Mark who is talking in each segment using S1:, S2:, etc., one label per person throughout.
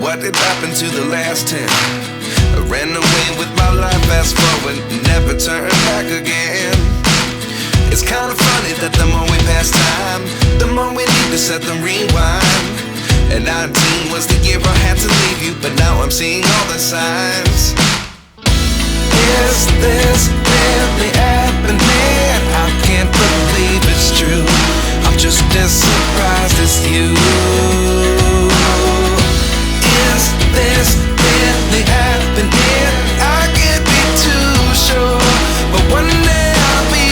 S1: what did happen to the last 10? I ran away with my life, fast forward, never turn back again. It's kind of funny that the more we pass time, the more we need to set them rewind. And 19 was the year I had to leave you, but now I'm seeing all the signs. Is this really happening? I can't believe it's true. I'm just as surprised as you. Is this really happening? I can't be too sure, but one day I'll be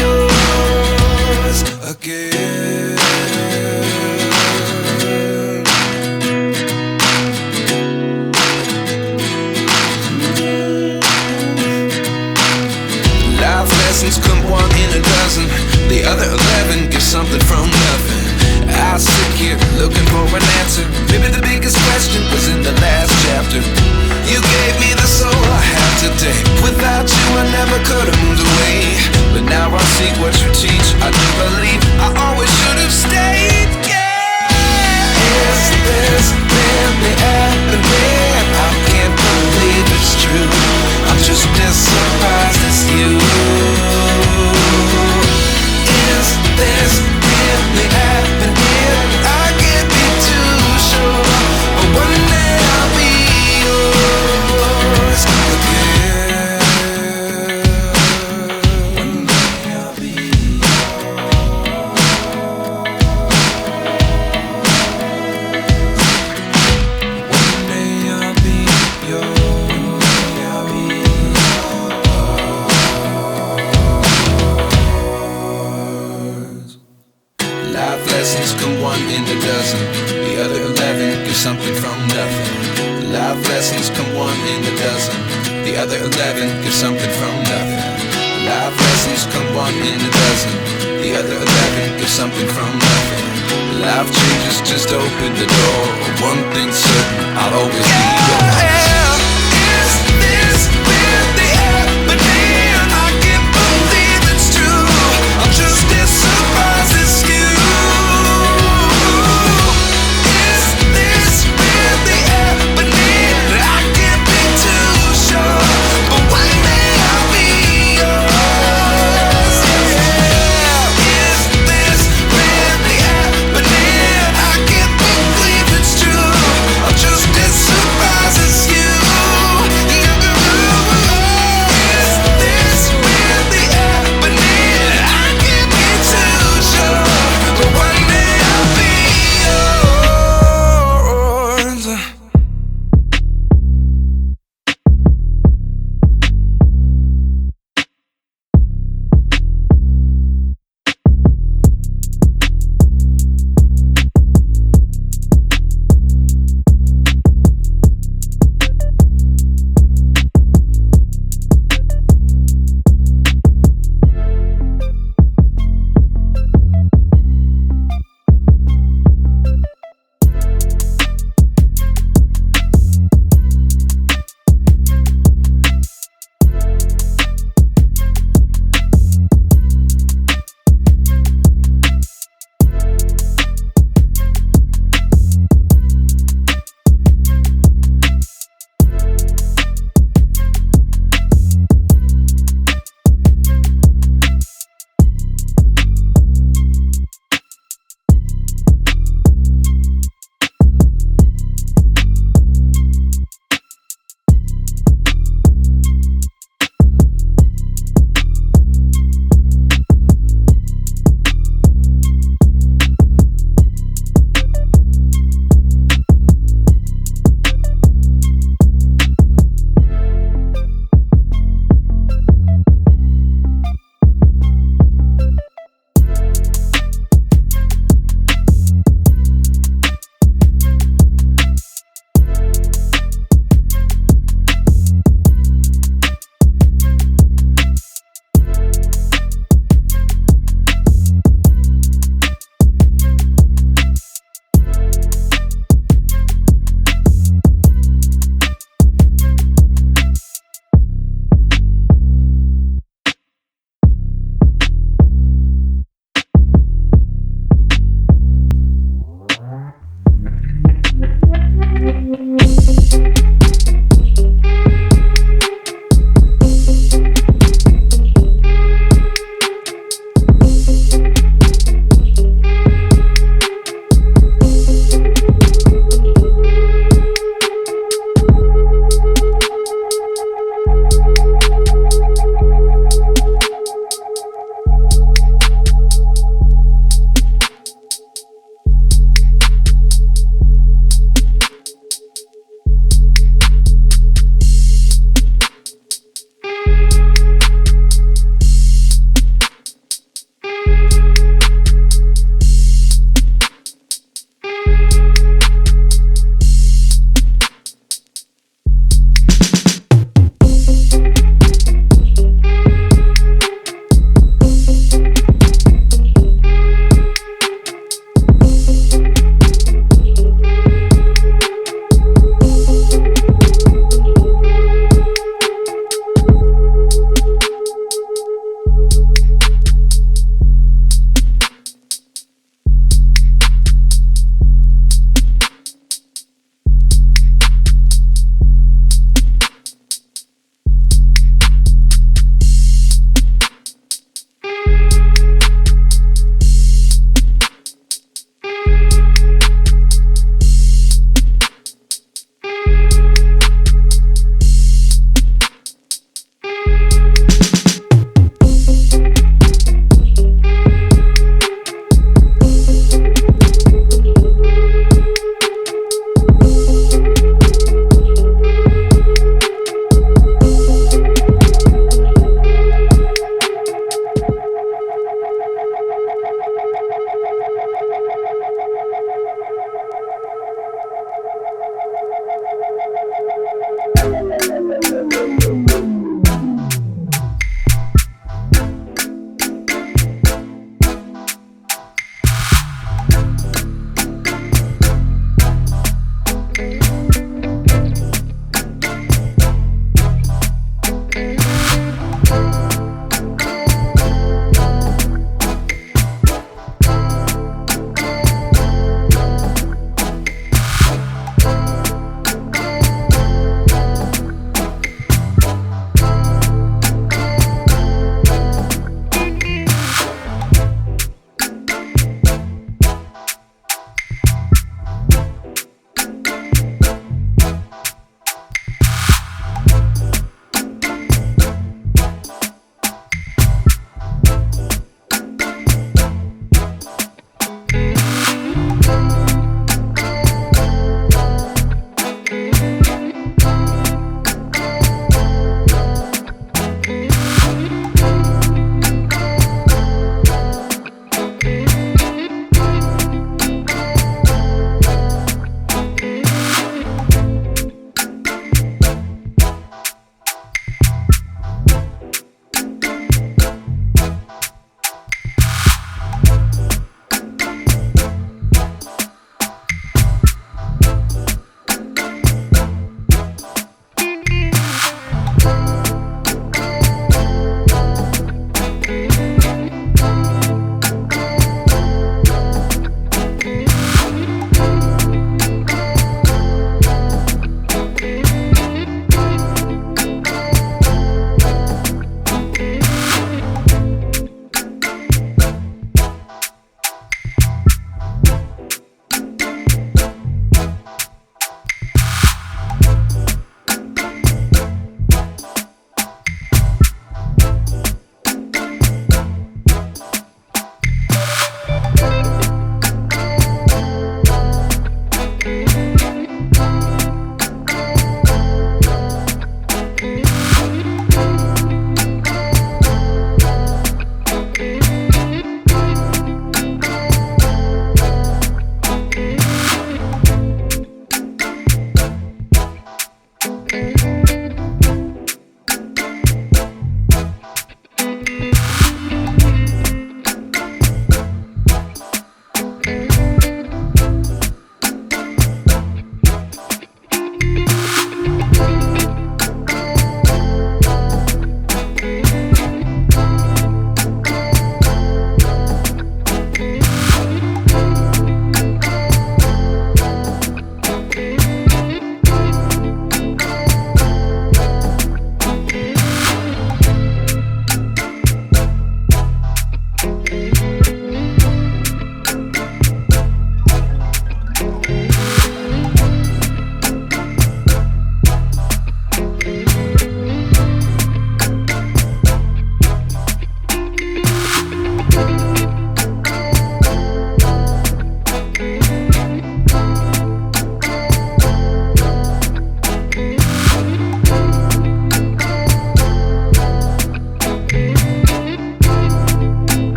S1: yours again. Life lessons come one in a dozen. The other 11 get something from nothing. I sit here looking for an answer. Maybe the biggest question was in the last chapter. You gave me the soul I have today. Without you I never could have moved away. But now I see what you teach. I do believe I always should have stayed. Yeah. Is this really happening? I can't believe it's true. I'm just as surprised as you. Is this really happening? I can't be too sure, but one day I'll be yours again. One day I'll be yours. One day I'll be yours. One day I'll be yours. Life lessons come one in a dozen. The other 11 give something from nothing. Life lessons come one in a dozen. The other 11 give something from nothing. Life lessons come one in a dozen. The other 11 give something from nothing. Life changes just open the door. One thing's certain, I'll always be